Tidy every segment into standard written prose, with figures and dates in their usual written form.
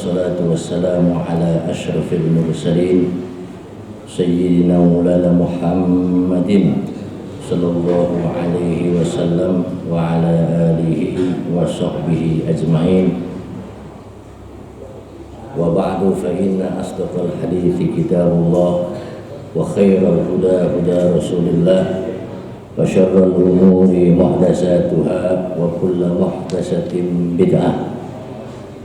والصلاة والسلام على أشرف المرسلين سيدنا مولانا محمد صلى الله عليه وسلم وعلى آله وصحبه أجمعين. وبعد فإن أصدق الحديث كتاب الله وخير الهدى هدى رسول الله وشر الأمور محدثاتها وكل محدثة بدعة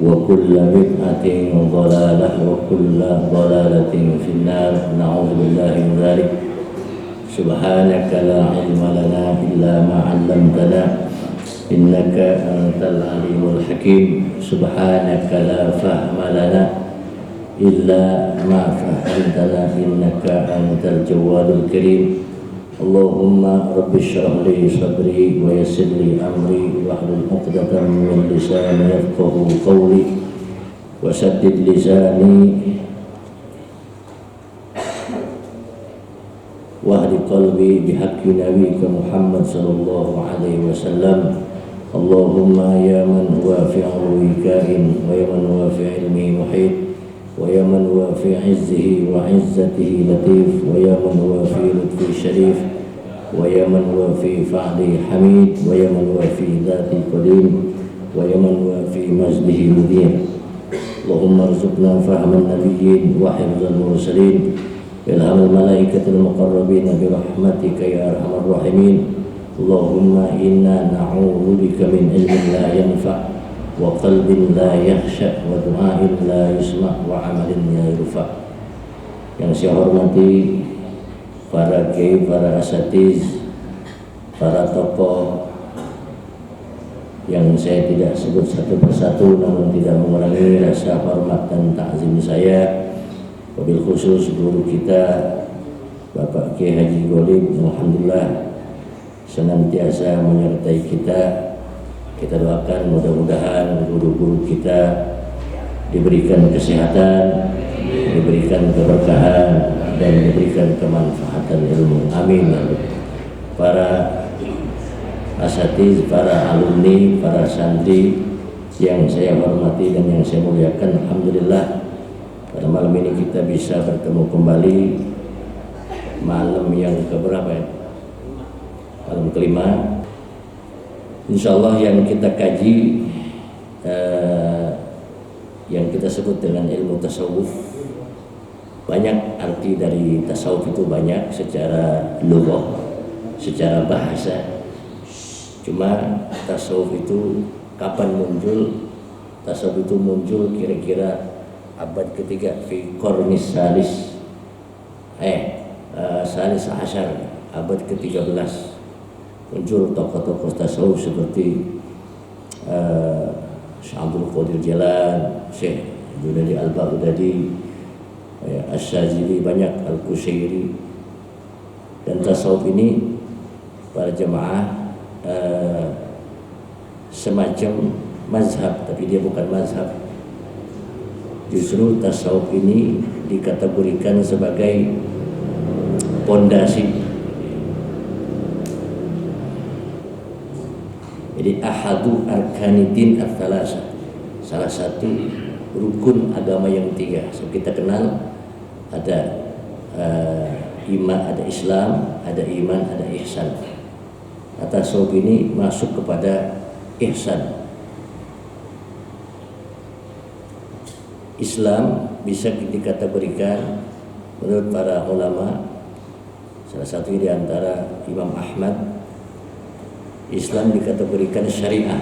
وكل بدعة ضلالة وكل ضلالة في النار. نعوذ بالله من ذلك. سبحانك لا علم لنا إلا ما علمتنا إنك أنت العليم الحكيم. سبحانك لا فهم لنا إلا ما فهمتنا إنك أنت الجواد الكريم. اللهم رب اشرح لي صدري ويسر لي أمري واحلل عقدة من لساني يفقهوا قولي وسدد لساني واهد قلبي بحق نبيك محمد صلى الله عليه وسلم. اللهم يا من هو في علوه كائن ويا من هو في علمه محيط ويا من هو في عزه وعزته لطيف ويا من هو في لطفه شريف ويا من هو في فعله حميد ويا من هو في ذاته قديم ويا من هو في مجده مدين. اللهم ارزقنا فهم النبيين وحفظ المرسلين إلهام الملائكة المقربين برحمتك يا أرحم الراحمين. اللهم إنا نعوذ بك من علم لا ينفع وقلب لا يخشع ودعاء لا يسمع وعمل لا يرفع. Yang saya hormati para kiai, para asatiz, para tokoh yang saya tidak sebut satu persatu namun tidak mengurangi rasa hormat dan takzim saya. Wabil khusus guru kita Bapak Kiai Haji Golib, alhamdulillah senantiasa menyertai kita. Kita doakan mudah-mudahan guru-guru kita diberikan kesehatan, diberikan keberkahan dan diberikan kemanfaatan ilmu. Amin. Para asatiz, para alumni, para santri yang saya hormati dan yang saya muliakan, alhamdulillah pada malam ini kita bisa bertemu kembali malam yang keberapa ya? Malam kelima. Insyaallah yang kita kaji yang kita sebut dengan ilmu tasawuf. Banyak arti dari tasawuf itu, banyak secara lughah, secara bahasa. Cuma tasawuf itu kapan muncul? Tasawuf itu muncul kira-kira abad ketiga fi qarnis salis salis asyar, abad ke-13 muncul tokoh-tokoh tasawuf seperti Syekh Abdul Qadir Jalan, Syekh Junadi Al-Baghdadi, Asy-Syadzili, banyak Al-Qushairi. Dan tasawuf ini para jemaah semacam mazhab, tapi dia bukan mazhab. Justru tasawuf ini dikategorikan sebagai pondasi. Jadi ahadu arkanidin ats-tsalasa, salah satu rukun agama yang tiga. So, kita kenal ada iman, ada Islam, ada iman, ada ihsan. Tasawuf ini masuk kepada ihsan. Islam bisa dikategorikan menurut para ulama, salah satu di antara Imam Ahmad, Islam dikategorikan syariah,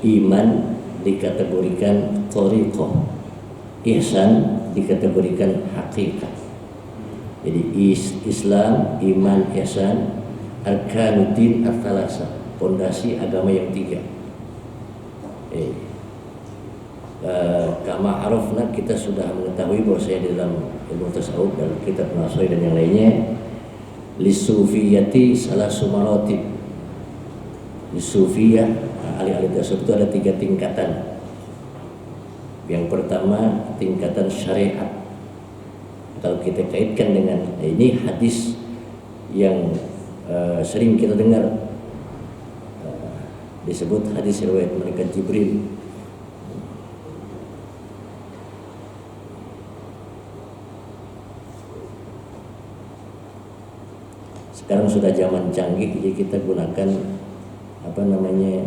iman dikategorikan thariqah, ihsan dikategorikan hakikat. Jadi Islam, iman, ihsan, arkanuddin ats-tsalasa, pondasi agama yang tiga. Kama arafna, kita sudah mengetahui bahwa saya di dalam ilmu tasawuf dan kitab Nasai dan yang lainnya, lisufiyati salasu maratib. Lisufiyah, ahli-ahli tasawuf itu ada 3 tingkatan. Yang pertama tingkatan syariat. Kalau kita kaitkan dengan ini hadis yang sering kita dengar, disebut hadis riwayat malaikat Jibril. Sekarang sudah zaman canggih, jadi kita gunakan apa namanya,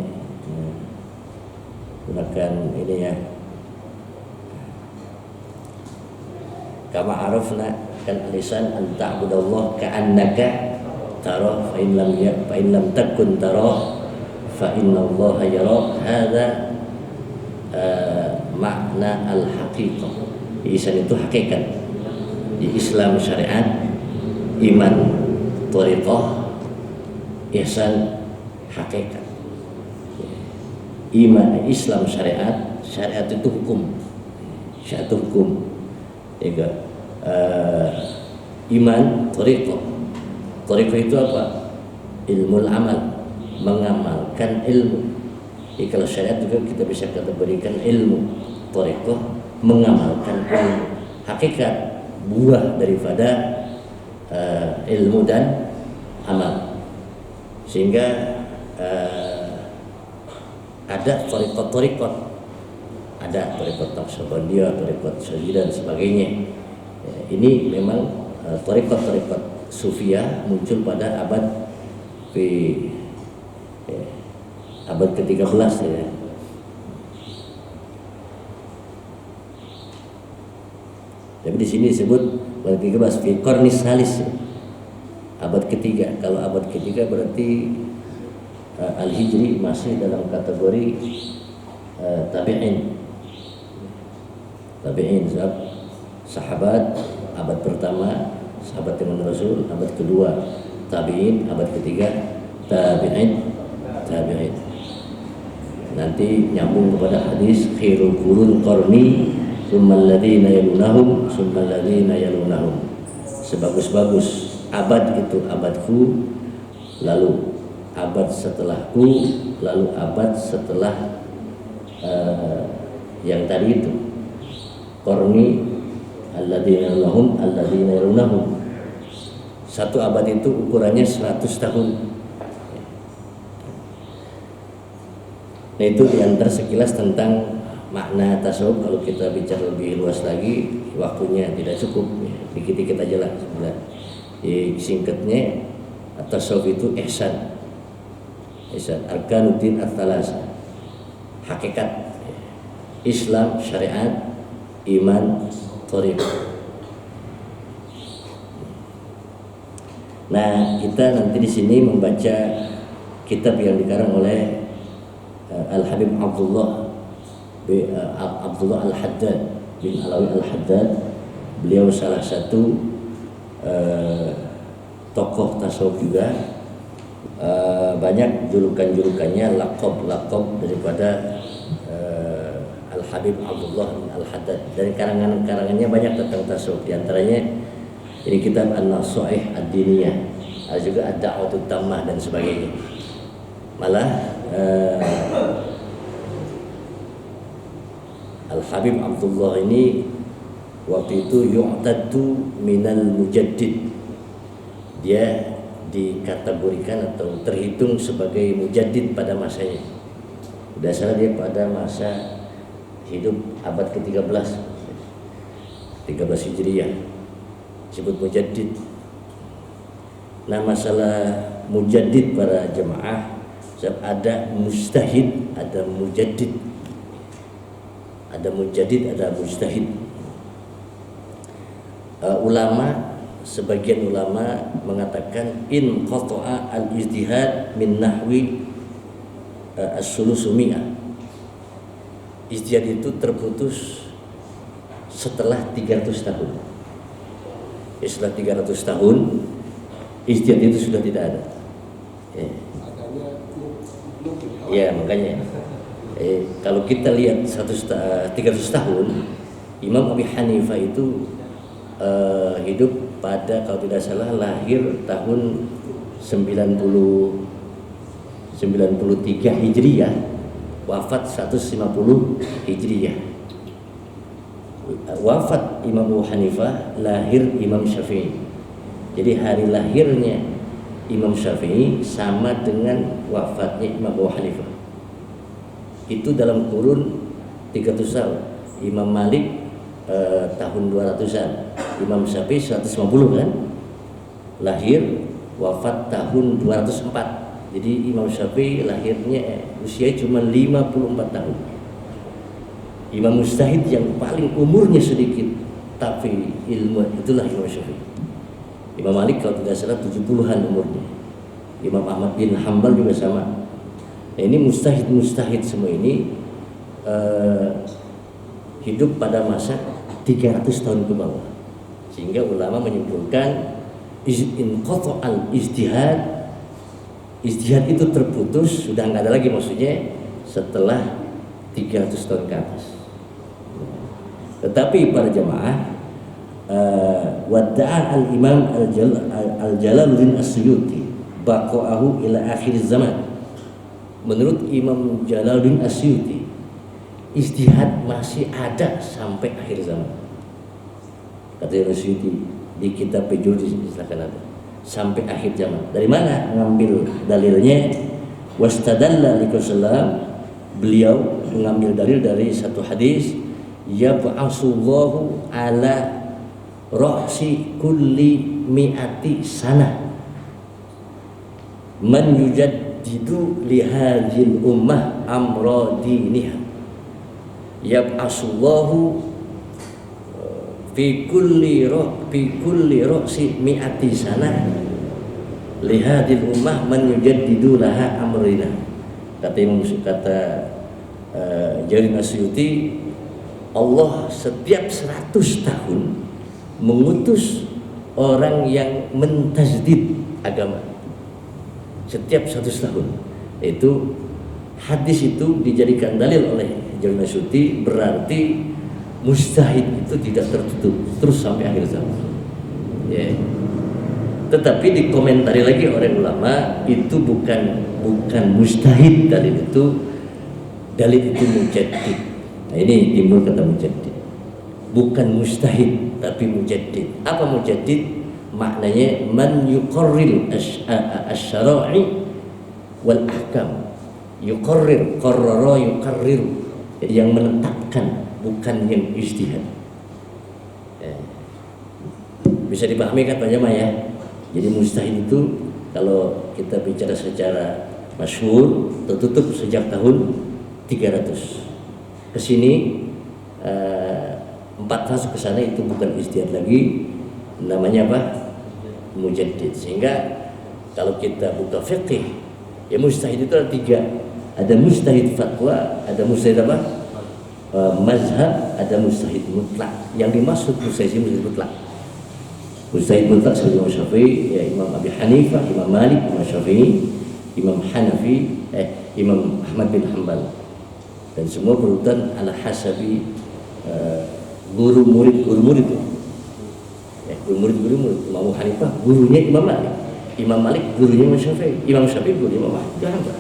gunakan ini ya, kama arafna kan lisan an ta'budallah ka'annaka tarah fa in lam takun tarah fa innallaha yara. Hadza makna al-haqiqah. Ihsan itu hakikat. Di Islam syariat, iman thariqah, ihsan hakikat. Iman Islam syariat, syariat itu hukum. Syariat itu hukum. Iman thariqah. Thariqah itu apa? Ilmu amal, mengamalkan ilmu. Jadi kalau syariat juga kita bisa kategorikan ilmu. Thariqah mengamalkan ilmu. Hakikat buah daripada ilmu dan amal. Sehingga ada thariqat-thariqat, ada thariqat Naqsyabandiyah, thariqat Syazili dan sebagainya. Ini memang thariqat-thariqat Sufiyah muncul pada abad ke-13 ya. Tapi di sini disebut abad ke-13 fi qarnis salis, abad ketiga. Kalau abad ketiga berarti Al-Hijri masih dalam kategori tabi'in. Tabi'in sahabat abad pertama, sahabat dengan Rasul, abad kedua tabi'in, abad ketiga tabi'in. Nanti nyambung kepada hadis khairul qurun qarni tsummal ladzina yalunahum tsummal ladzina yalunahum. Sebagus-bagus abad itu abadku, lalu abad setelahku, lalu abad setelah yang tadi itu. Qarni alladzina yalunahum alladzina yalunahum. Satu abad itu ukurannya 100 tahun. Nah, itu diantara sekilas tentang makna tasawuf. Kalau kita bicara lebih luas lagi, waktunya tidak cukup, dikit-dikit aja lah sebenarnya. Singkatnya, tasawuf itu ihsan arkanuddin ats-tsalasa, hakikat Islam, syariat, iman, thariqah. Nah, kita nanti di sini membaca kitab yang dikarang oleh Al-Habib Abdullah Al-Haddad bin Alawi Al-Haddad. Beliau salah satu tokoh tasawuf juga. Banyak julukan-julukannya, lakop daripada Al-Habib Abdullah bin Al-Haddad. Dari karangan-karangannya banyak tentang tasawuf. Di antaranya ini kitab An-Nasaih Ad-Diniyah, ada juga Ad-Da'watut Tammah dan sebagainya. Malah Al-Habib Abdullah ini waktu itu yu'taddu minal mujaddid. Dia dikategorikan atau terhitung sebagai mujaddid pada masanya. Tidak salah, dia pada masa hidup abad ke-13 Hijriyah disebut mujaddid. Nah, masalah mujaddid para jemaah, ada mujtahid, ada mujaddid. Ada mujadid, ada mujtahid. Ulama, sebagian ulama mengatakan in qata'a al-ijtihad min nahwi as-sulusumiyah. Ijtihad itu terputus setelah 300 tahun. Setelah 300 tahun ijtihad itu sudah tidak ada. Ya, makanya kalau kita lihat 300 tahun, Imam Abi Hanifah itu hidup pada, kalau tidak salah, lahir tahun 93 Hijriyah, wafat 150 Hijriyah. Wafat Imam Abu Hanifah, lahir Imam Syafi'i. Jadi hari lahirnya Imam Syafi'i sama dengan wafatnya Imam Abu Hanifah. Itu dalam kurun 300 tahun. Imam Malik tahun 200-an, Imam Syafi'i 150 kan, lahir wafat tahun 204. Jadi Imam Syafi'i lahirnya usia cuma 54 tahun. Imam mujtahid yang paling umurnya sedikit tapi ilmu, itulah Imam Syafi'i. Imam Malik kalau tidak salah 70-an umurnya. Imam Ahmad bin Hanbal juga sama. Nah, ini mujtahid semua ini hidup pada masa 300 tahun ke bawah. Sehingga ulama menyimpulkan inqata'al ijtihad itu terputus, sudah nggak ada lagi maksudnya setelah 300 tahun ke atas. Tetapi para jamaah, wadda'a al-imam al-Jalaluddin As-Suyuti baqa'ahu ila akhir zaman. Menurut Imam Jalaluddin As-Suyuti, ijtihad masih ada sampai akhir zaman. Kata Imam As-Suyuti di kitab Pejurdi, silakan ada, sampai akhir zaman. Dari mana ngambil dalilnya? Wastadalla liqausallam, beliau mengambil dalil dari satu hadis, yab'asullahu ala ra'si kulli mi'ati sana man yujaddidu lihadhil ummah amra diniha. Yab'asullahu fi kulli ra'si mi'ati sana lihadhil ummah man yujaddidu laha amrina. Kata Jalaluddin As-Suyuti, Allah setiap 100 tahun mengutus orang yang mentajdid agama. Setiap 100 tahun. Itu hadis itu dijadikan dalil oleh Jalaluddin As-Suyuti, berarti mujtahid itu tidak tertutup terus sampai akhir zaman. Ya. Tetapi dikomentari lagi oleh ulama, itu bukan mujtahid, dalil itu mujaddid. Nah, ini timbul kata mujaddid. Bukan mujtahid tapi mujaddid. Apa mujaddid? Maknanya man yuqarril asy-syara'i wal ahkam. Yuqarrir, qarrara yuqarriru. Jadi yang menetapkan, bukan yang ijtihad. Bisa dipahami kan Pak Jamaah ya? Jadi mujtahid itu kalau kita bicara secara masyhur tertutup sejak tahun 300. Kesini 4 tahun ke sana itu bukan ijtihad lagi, namanya apa? Mujaddid. Sehingga kalau kita buka fiqih, ya mujtahid itu ada 3. Ada mujtahid fatwa, ada mujtahid apa? Mazhab, ada mujtahid mutlak. Yang dimaksud mujtahid mutlak. Mujtahid mutlak seperti Imam Syafi'i, ya Imam Abi Hanifah, Imam Malik, Imam Syafi'i, Imam Hanafi, Imam Ahmad bin Hanbal. Dan semua berurutan ala hasabi guru murid ya, guru murid. Imam Hanifah gurunya Imam Malik, Imam Malik gurunya Imam Syafi'i, Imam Syafi'i gurunya Imam Ahmad bin Hanbal.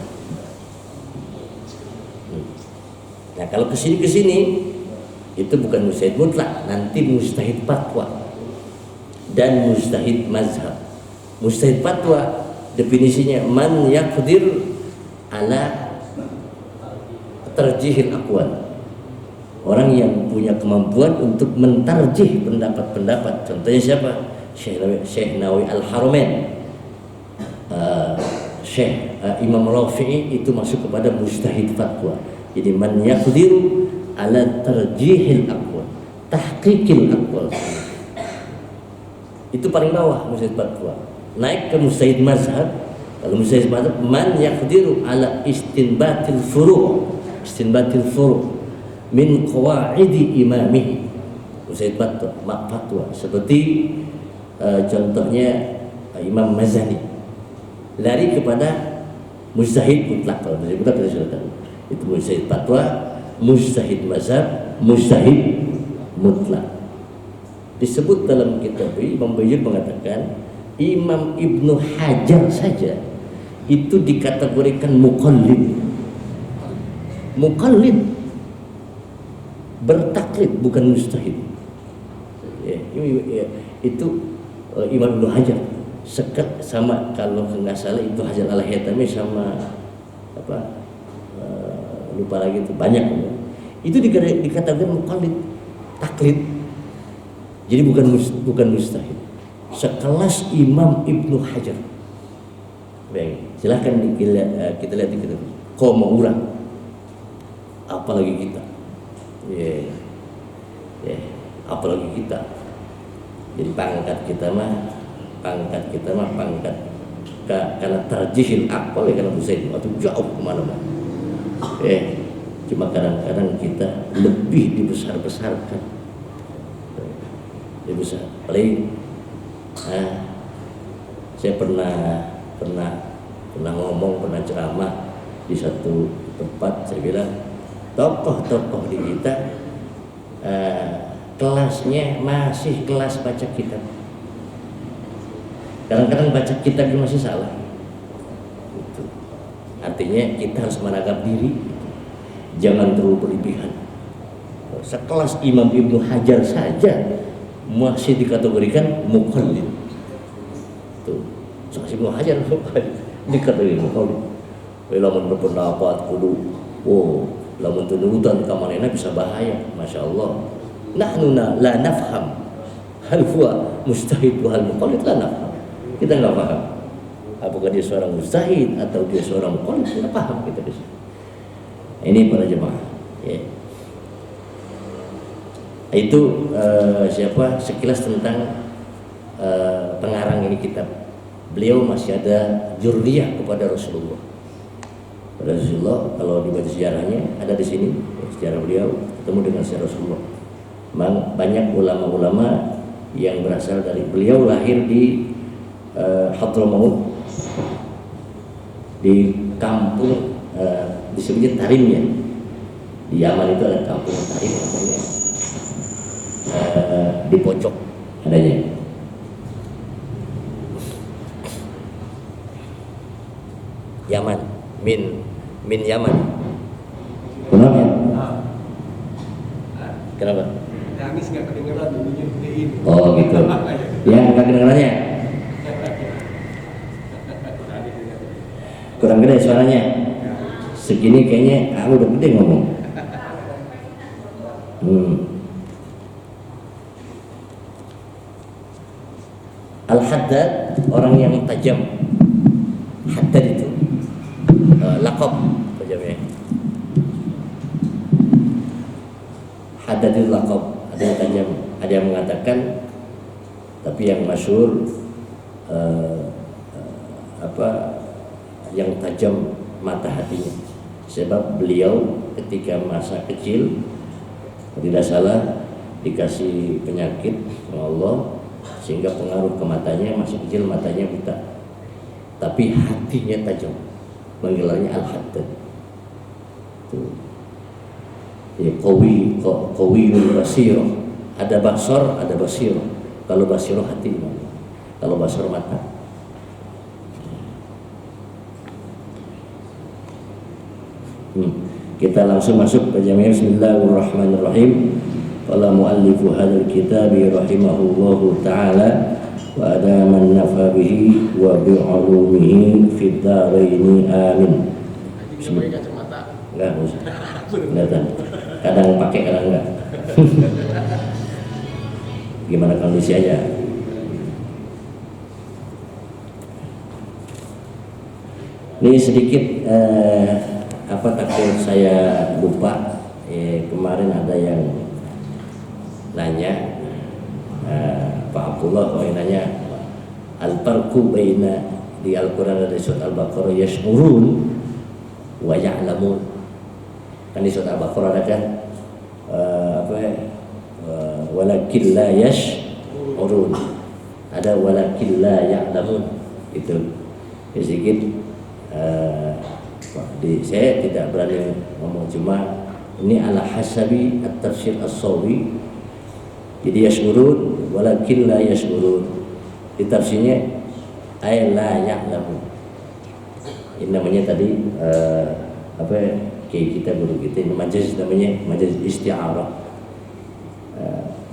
Nah kalau kesini itu bukan mujtahid mutlak, nanti mujtahid fatwa dan mujtahid mazhab. Mujtahid fatwa definisinya man yaqdir ala tarjihil aqwal, orang yang punya kemampuan untuk mentarjih pendapat-pendapat. Contohnya siapa? Syekh Nawawi Al-Haramain, Syekh Imam Rafi'i, itu masuk kepada mujtahid fatwa. Jadi man yaqdiru ala tarjihil aqwal, tahqiqil aqwal, itu paling bawah mujtahid fatwa. Naik ke mujtahid mazhab. Kalau mujtahid mazhab, man yaqdiru ala istinbatil furu' min qawaidi imamih. Mujtahid fatwa seperti contohnya Imam Mazani, lari kepada mujtahid mutlak. Kalau mujtahid mutlak kita sudah tahu, itu mujtahid fatwa, mujtahid mazhab, mujtahid mutlak. Disebut dalam kitab Imam Bayyid mengatakan Imam Ibnu Hajar saja itu dikategorikan muqallid, bertaklid, bukan mujtahid. Itu Imam Ibnu Hajar sekat sama, kalau nggak salah itu Hajar Al-Haytami sama apa lupa lagi, itu banyak itu dikatakan muqallid, taklid. Jadi bukan mujtahid. Sekelas Imam Ibnu Hajar Baik, silahkan kita lihat di kita. Kau mau urang, apalagi kita, apalagi kita. Jadi pangkat kita mah pangkat karena tarjihil akal ya, karena Husain atau jauh kemana-mana. Cuma kadang-kadang kita lebih dibesar-besarkan, lebih besar. Paling saya pernah ngomong, pernah ceramah di satu tempat. Saya bilang tokoh-tokoh di kita kelasnya masih kelas baca kitab. Kadang-kadang baca kitab masih salah. Gitu. Artinya kita harus menangkap diri, jangan terlalu berlebihan. Sekelas Imam Ibnu Hajar saja masih dikategorikan muqallid. Tuh, sekelas Ibnu Hajar dikategorikan muqallid. Lamun berpendapat kudu, lamun tunutan kamanena bisa bahaya, masya Allah. Nahnu la nafham hal huwa mustahid wa hal muqallid, la nafham. Kita nggak paham apakah dia seorang mustahid atau dia seorang muqallid, tidak paham kita di sini. Ini para jemaah, ya. Itu sekilas tentang pengarang ini kitab. Beliau masih ada jurriyah kepada Rasulullah. Pada Rasulullah, kalau dibaca sejarahnya ada di sini, sejarah beliau ketemu dengan sejarah Rasulullah. Banyak ulama-ulama yang berasal dari beliau, lahir di Hadramaut, di kampung disebutnya Tarimnya. Di Yaman itu ada kampung Tarim namanya, di pojok adanya. Yaman, min Yaman. Kenapa? Kenapa? Nangis nggak kedengeran bunyinya gedein. Oh gitu. Ya nggak kedengerannya. Kurang gede suaranya. Segini kayaknya aku udah gede ngomong. Al-Haddad, orang yang tajam. Haddad itu laqab tajamnya. Haddad itu laqab, ada yang tajam, ada yang mengatakan, tapi yang masyhur yang tajam mata hatinya. Sebab beliau ketika masa kecil tidak salah dikasih penyakit sama Allah sehingga pengaruh ke matanya, masih kecil matanya buta, tapi hatinya tajam. Panggilannya Al-Haddad. Ya, qawiyul basirah. Ada basar, ada basirah. Kalau basirah hati, kalau basar mata. Kita langsung masuk ke jamiah. Bismillahirrahmanirrahim. Qala muallifu hadzal kitab rahimahullahu taala wa ada man nafa bihi wa bi ulumihi fid dharain amin. Pakai kacamata. Enggak usah. Kadang pakai, kadang enggak. Gimana kondisi aja. Ini sedikit takdir saya lupa. Kemarin ada yang nanya, Pak Abdullah yang nanya, al-farqu baina, di Al-Quran ada surat Al-Baqarah yash'urun wa ya'lamun. Kan di surat Al-Baqarah ada kan walakin la yash'urun, ada walakin la ya'lamun. Itu sedikit saya tidak berani ngomong, cuma ini ala hasabi at-tafsir as-sawi. Jadi yash'urun walakin la yash'urun, di tafsirnya ay la ya'lamun. Ini namanya tadi kayak kita guru kita ini majaz, namanya majaz isti'arah.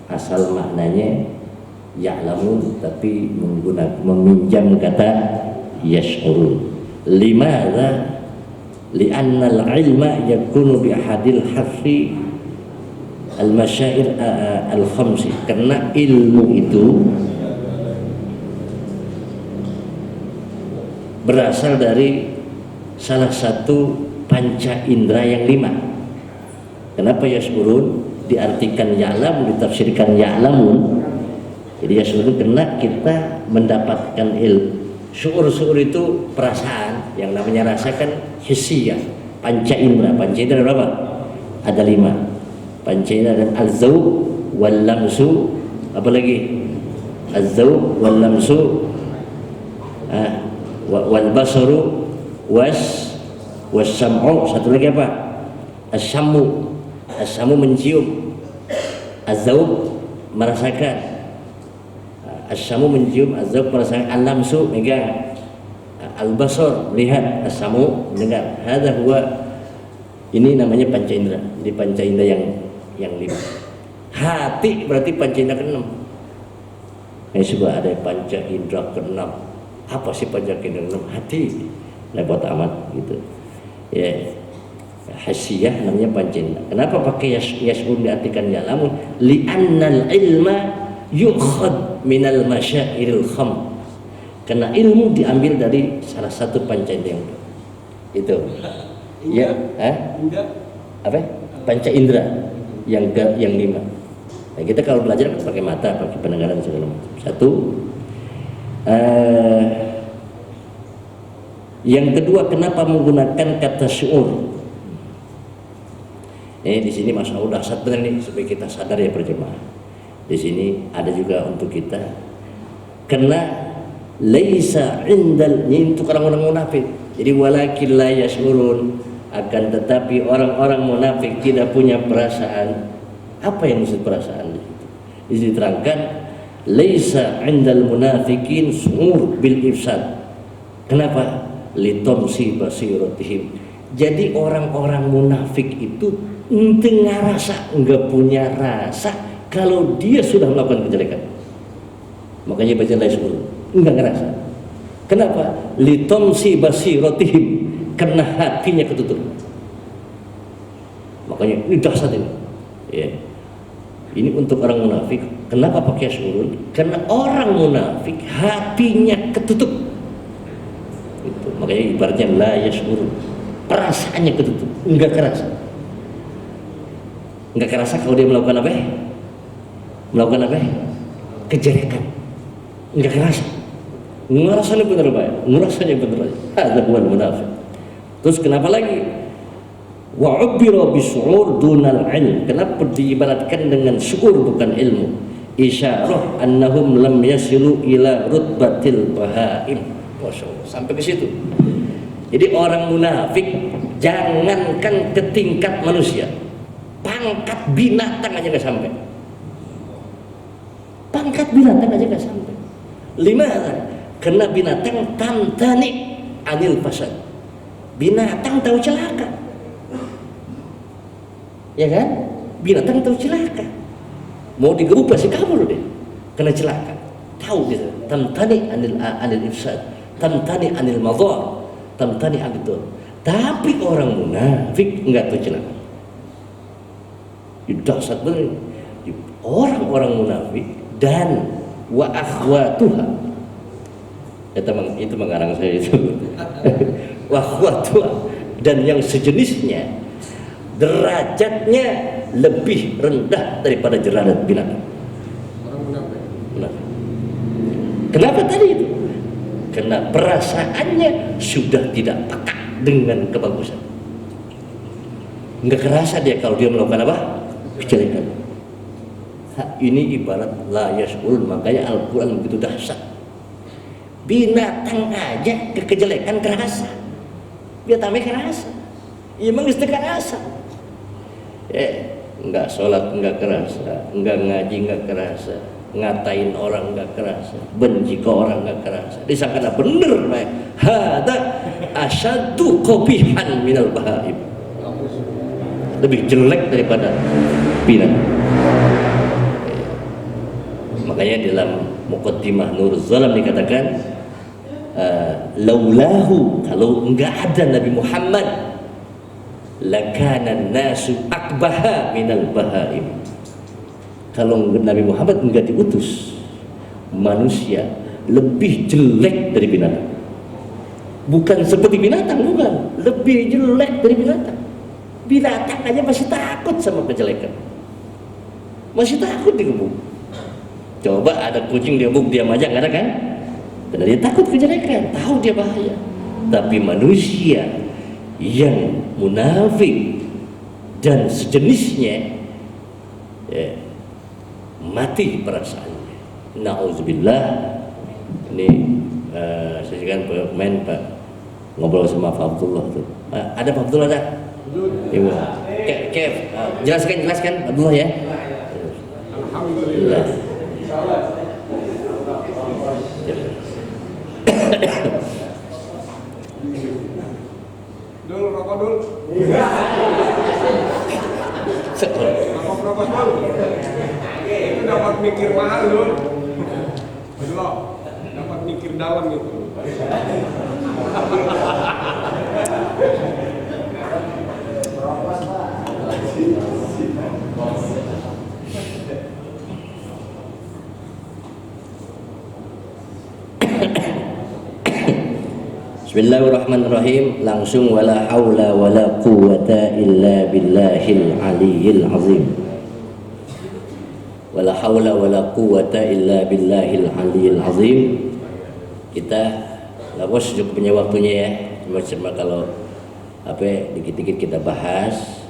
Asal maknanya ya'lamun tapi meminjam kata yash'urun. Limadha? Li'anna al-ilma yakunu bi ahadil harfi al-masyair al-khamsi. Karena ilmu itu berasal dari salah satu panca indera yang 5. Kenapa yas'urun diartikan ya'lamun, ditafsirkan ya'lamun? Jadi yas'urun karena kita mendapatkan ilmu. Syu'ur itu perasaan, yang namanya rasakan hissiyah, panca indera. Panca indera berapa? Ada 5. Panca indera dan al-zawq wal lamsu, apa lagi? Az-zawq wal lamsu, wal basaru, was sam'u, satu lagi apa? As-samu mencium, az-zawq merasakan, as-samu mencium, az-zawq merasakan, al-lamsu megang, al-basar melihat, as-samu mendengar. Hadza huwa, ini namanya panca indera. Jadi panca indera yang 5. Hati berarti panca indera ke-6. Coba ada panca indera ke-6. Apa sih panca indera ke-6? Hati. Repot amat gitu. Ya. Hasiyah namanya panca indera. Kenapa pakai yas'un diartikan ya'lamun? Li'annal ilma yu'khad minal masyairil kham. Karena ilmu diambil dari salah satu panca indera itu. Ya, apa? Panca indera yang 5. Nah, kita kalau belajar pakai mata, pakai pendengaran segala macam. Satu. Yang kedua, kenapa menggunakan kata syu'ur? Di sini Masya Allah dahsyat benar nih, supaya kita sadar ya berjemaah. Di sini ada juga untuk kita. Karena laisa indal, ini untuk orang-orang munafik. Jadi walakin la yashurun, akan tetapi orang-orang munafik tidak punya perasaan. Apa yang maksud perasaan? Di sini diterangkan laisa indal munafikin su'ur bil ifsad. Kenapa? Litomsi basiratihim. Jadi orang-orang munafik itu enggak punya rasa kalau dia sudah melakukan kejelekan. Makanya baca la yashurun, enggak ngerasa. Kenapa? Litomsi basiratihim, karena hatinya ketutup. Makanya ini dahsyat ini. Ya. Ini untuk orang munafik. Kenapa pakai yashurun? Karena orang munafik hatinya ketutup. Itu. Makanya ibaratnya la yashurun, perasaannya ketutup, enggak kerasa. Enggak kerasa kalau dia melakukan apa? Melakukan apa? Kejelekan. Enggak kerasa. Ngerasanya benar baik, ngerasanya benar aja. Ada bukan munafik. Terus kenapa lagi? Wa ubira bisu'ur dunal ilm. Kenapa diibaratkan dengan syu'ur bukan ilmu? Isyarah annahum lam yasilu ila rutbatil bahaim. Masya Allah, sampai ke situ. Jadi orang munafik jangankan ke tingkat manusia, pangkat binatang aja gak sampai. Pangkat binatang aja gak sampai. 5. Karena binatang tamtani anil fasad. Binatang tahu celaka, ya kan? Binatang tahu celaka. Mau digeruk pasti kabur deh, kena celaka. Tahu gitu. Tamtani anil ifsad, tamtani anil madhar, tamtani anil. Tapi orang munafik enggak tahu celaka. Itu dahsyat benar. Orang-orang munafik dan wa akhwatuha. Itu mengarang saya itu. Wa akhwatuha, dan yang sejenisnya derajatnya lebih rendah daripada derajat binatang. Orang munafik. Kenapa tadi itu? Karena perasaannya sudah tidak peka dengan kebagusan. Enggak kerasa dia kalau dia melakukan apa? Kejelekan. Ini ibarat la yashurun. Makanya Al-Quran begitu dahsyat. Binatang aja kejelekan kerasa. Dia tambah kerasa. Emang mesti kerasa. Enggak sholat enggak kerasa, enggak ngaji enggak kerasa, ngatain orang enggak kerasa, benci ke orang enggak kerasa. Disangka bener, baik. Hada asyaddu qabihan minal bahaim. Lebih jelek daripada binatang. Makanya dalam Muqaddimah Nuruz Zalam dikatakan laulahu, kalau enggak ada Nabi Muhammad, lakana nasu akbaha minal bahaim. Kalau Nabi Muhammad enggak diutus, manusia lebih jelek dari binatang. Bukan seperti binatang, bukan. Lebih jelek dari binatang. Binatang aja masih takut sama kejelekan. Masih takut digebuk. Coba ada kucing digebuk diam aja, nggak ada kan? Karena dia takut kejelekan, tahu dia bahaya. Tapi manusia yang munafik dan sejenisnya, ya, mati perasaannya. Nauzubillah. Ini saya kan main Pak ngobrol sama Pak Abdullah tuh. Ada Pak Abdullah ada? Ibu. Jelaskan Abdullah ya. Alhamdulillah. Dul, rokok dul. Rokok dul. Itu dapat mikir mahal dul. Betul, dapat mikir dalam itu. Bismillahirrahmanirrahim. Langsung wala haula wala quwata illa billahil aliyyil azim. Wala haula wala quwata illa billahil aliyyil azim. Kita bos cukup punya waktunya ya. Cuma kalau dikit-dikit kita bahas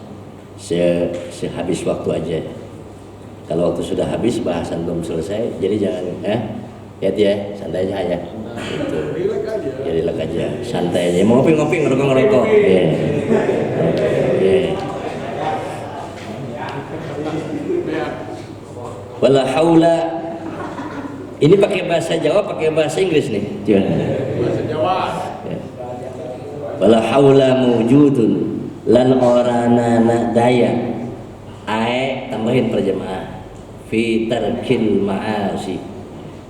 sehabis waktu aja. Kalau waktu sudah habis bahasan belum selesai, jadi jangan ya santai aja ya. Gitu. Ya rileks aja, santai aja. Mau ngopi ngerokok. Wala haula. Ini pakai bahasa Jawa, pakai bahasa Inggris nih. Bahasa Jawa. Wala haula mawjudun lan orana daya. Tambahin perjemaah. Fi tarkil ma'asi.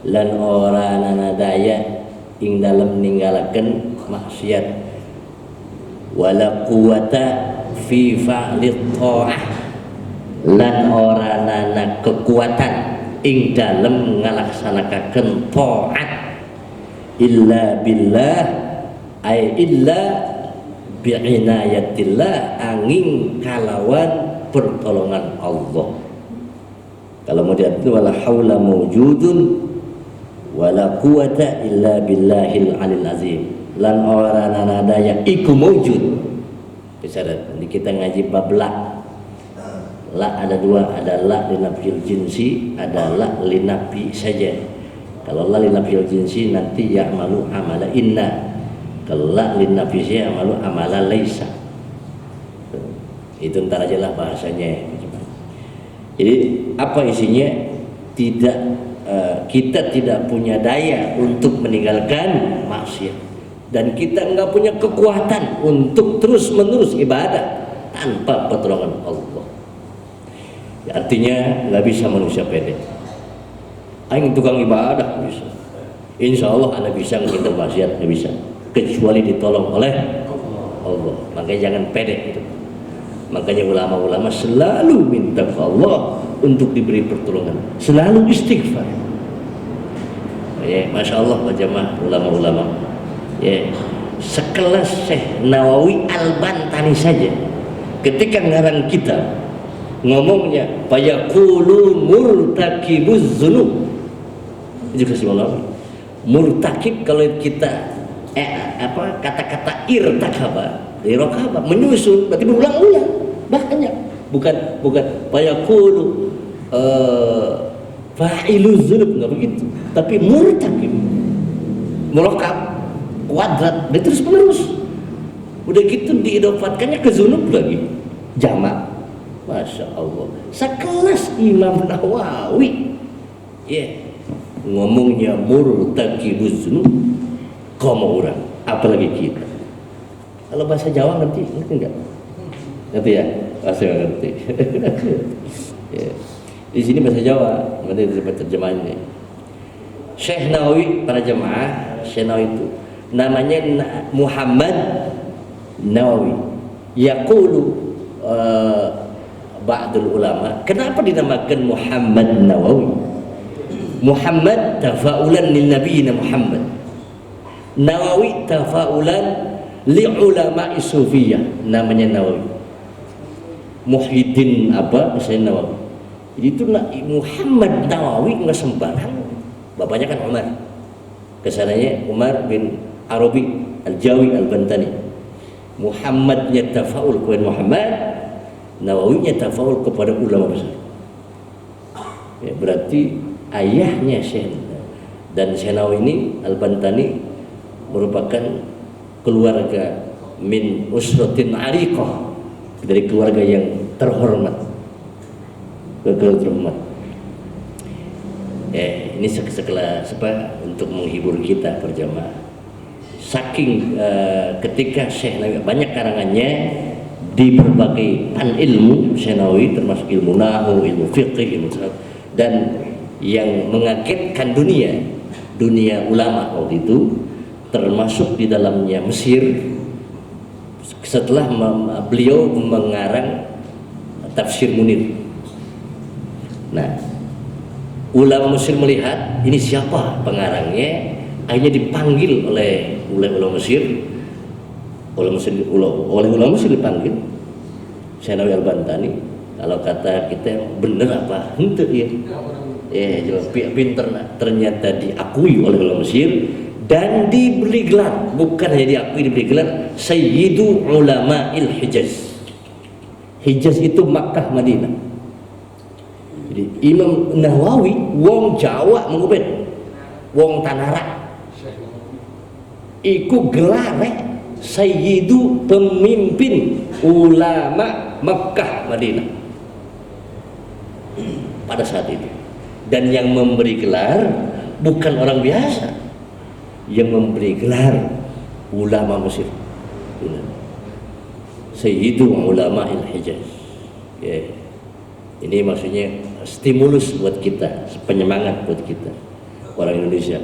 Lan orana daya ing dalam ninggalaken maksiat. Wala quwata fi fa'lit tha'ah. Lan orana kekuatan ing dalam ngalaksanakan ta'at illa billah ay illa bi'inayatillah angin kalawan pertolongan Allah. Kalau mau diartikan wala haula mawjudun wala quwata illa billahil alil azim. Lan orana daya iku mawjud. Isyarat nanti kita ngaji bab la ada dua, ada la linafil jinsi, ada la linafi saja. Kalau la linafil jinsi nanti ya'malu amala inna. Kalau la linafi saja ya'malu amala laisa. Itu ntar aja lah bahasanya. Jadi apa isinya? Kita tidak punya daya untuk meninggalkan maksiat, dan kita enggak punya kekuatan untuk terus menerus ibadah tanpa pertolongan Allah. Artinya nggak bisa manusia pede. Aing tukang ibadah bisa. Insya Allah anda bisa menghindar maksiat, nggak bisa. Kecuali ditolong oleh Allah. Makanya jangan pede gitu. Makanya ulama-ulama selalu minta ke Allah untuk diberi pertolongan. Selalu istighfar. Ya, masya Allah jamaah ulama-ulama. Ya, sekelas Syekh Nawawi Al-Bantani saja, ketika ngarang kita ngomongnya fayaqulu murtakibuz dzunub. Itu kesimpulan murtakib. Kalau kita kata-kata irtakaba dari rokaba menyusun berarti berulang-ulang banyak, bukan fayaqulu fa'iluz dzunub, enggak begitu, tapi murtakib merokab kuadrat dan terus menerus. Udah gitu diidofatkannya ke dzunub lagi jamak. Masya Allah, sekelas Imam Nawawi ngomongnya murtakibuz dzunub, kamu orang, apalagi kita. Kalau bahasa Jawa ngerti enggak? Ngerti ya? Bahasa ngerti. Ya. Di sini bahasa Jawa, nanti terjemahannya. Syekh Nawawi para jemaah, Syekh Nawawi itu namanya Muhammad Nawawi. Yaqulu ba'dul ulama, kenapa dinamakan Muhammad Nawawi? Muhammad tafa'ulan lin nabiyina Muhammad. Nawawi tafaulan li ulama sufiyah, namanya Nawawi. Muhyiddin apa misalnya Nawawi. Jadi itu Muhammad Nawawi nggak sembarang. Bapaknya kan Umar. Kesananya Umar bin Arabi Al-Jawi Al-Bantani. Muhammadnya tafaul kepada Muhammad, Nawawinya tafaul kepada ulama besar. Ya, berarti ayahnya Syekh, dan Syekh Nawawi ini Al-Bantani merupakan keluarga min usratin ariqah, dari keluarga yang terhormat. Ini sekelas apa untuk menghibur kita berjamaah. Saking ketika Syekh Nawawi banyak karangannya di berbagai pan ilmu, Syekh Nawawi termasuk ilmu nahwu, ilmu fiqh, ilmu syaraf, dan yang mengagetkan dunia ulama waktu itu, termasuk di dalamnya Mesir, setelah beliau mengarang Tafsir Munir. Nah, ulama Mesir melihat ini siapa pengarangnya, akhirnya dipanggil oleh ulama Mesir, oleh ulama Mesir dipanggil Syekh Nawawi Al-Bantani. Kalau kata kita bener apa henteu ya, pinter, ternyata diakui oleh ulama Mesir dan diberi gelar, bukan hanya diakui, diberi gelar Sayyidu Ulama'il Hijaz. Hijaz itu Makkah, Madinah. Jadi Imam Nawawi wong Jawa mengubet, wong Tanara, iku gelar Sayyidu, pemimpin ulama Makkah, Madinah pada saat itu. Dan yang memberi gelar bukan orang biasa, yang memberi gelar ulama Mesir, Sayyidu Ulama'il Hijaz. Ini maksudnya stimulus buat kita, penyemangat buat kita orang Indonesia.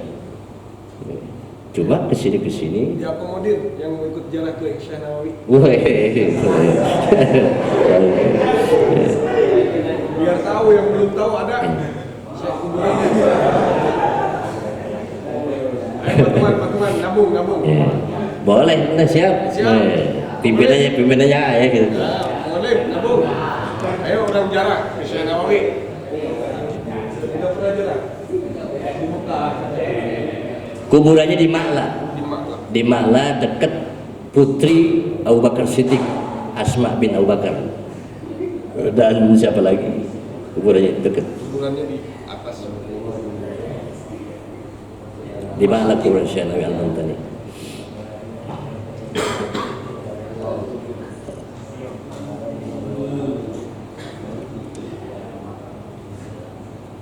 Cuma kesini diakomodir yang mau ikut jalan ke Syekh Nawawi. Biar tahu yang belum tahu ada. Saya kuburannya. Teman-teman, nabung. Boleh, nah siap. Pimpinannya ya gitu. Boleh, nabung. Ayo orang jarak ke Syekh Nawawi. Udah pernah jarak? Di Mekah. Kuburannya di Ma'la. Di Ma'la dekat putri Abu Bakar Siddiq, Asma bin Abu Bakar. Dan siapa lagi? Kuburannya dekat. Kuburannya di atas. Di Ma'la kuburan Syekh Nawawi Al-Bantani.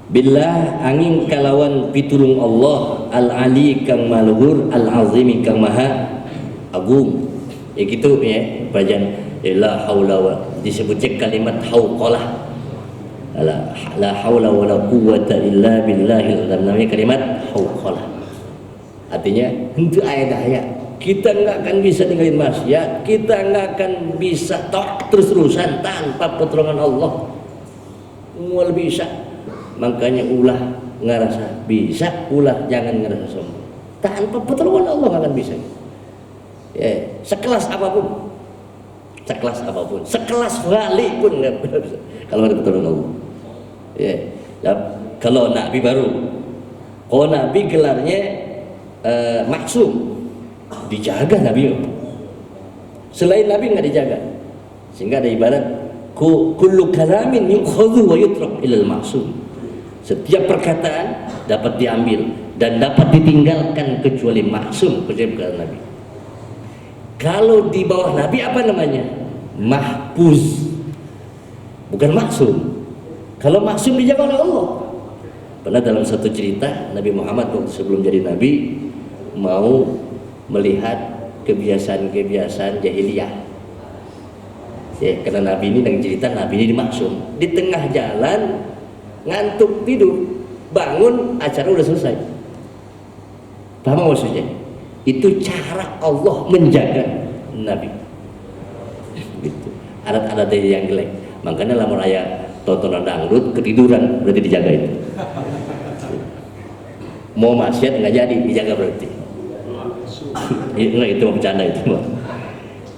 Billah angin kalawan pitulung Allah al-ali kang maluhur al-azimi kang maha agung. Ya gitu ya bacaan la haula wa, disebutnya kalimat hauqalah. La haula wala quwwata illa billahil azim, namanya kalimat hauqalah. Artinya henteu aya daya, kita enggak akan bisa ninggalin maksiat, kita enggak akan bisa terus-terusan tanpa pertolongan Allah. Mual bisa. Makanya ulah ngerasa bisa, ulah jangan ngerasa sombong. Tanpa pertolongan Allah nggak akan bisa. Ya, sekelas apapun, sekelas wali pun nggak bisa kalau ada pertolongan Allah. Ya, kalau Nabi baru, kalau Nabi gelarnya maksum, dijaga Nabi. Selain Nabi nggak dijaga, sehingga ada ibarat kullu kalamin yukhadhu wa yutrak ilal maksum. Setiap perkataan dapat diambil dan dapat ditinggalkan kecuali maksum, kecuali perkataan Nabi. Kalau di bawah Nabi apa namanya? Mahfuz, bukan maksum. Kalau maksum dijaga oleh Allah. Pernah dalam satu cerita Nabi Muhammad waktu sebelum jadi Nabi mau melihat kebiasaan-kebiasaan jahiliyah. Ya, karena Nabi ini dengan cerita Nabi ini dimaksum. Di tengah jalan ngantuk tidur, bangun acara udah selesai. Paham maksudnya? Itu cara Allah menjaga Nabi. Gitu. Alat-alat yang jelek. Makanya lamun aya tontonan dangdut ketiduran berarti dijaga itu. Mau maksiat nggak jadi, dijaga berarti. Itu bercanda itu.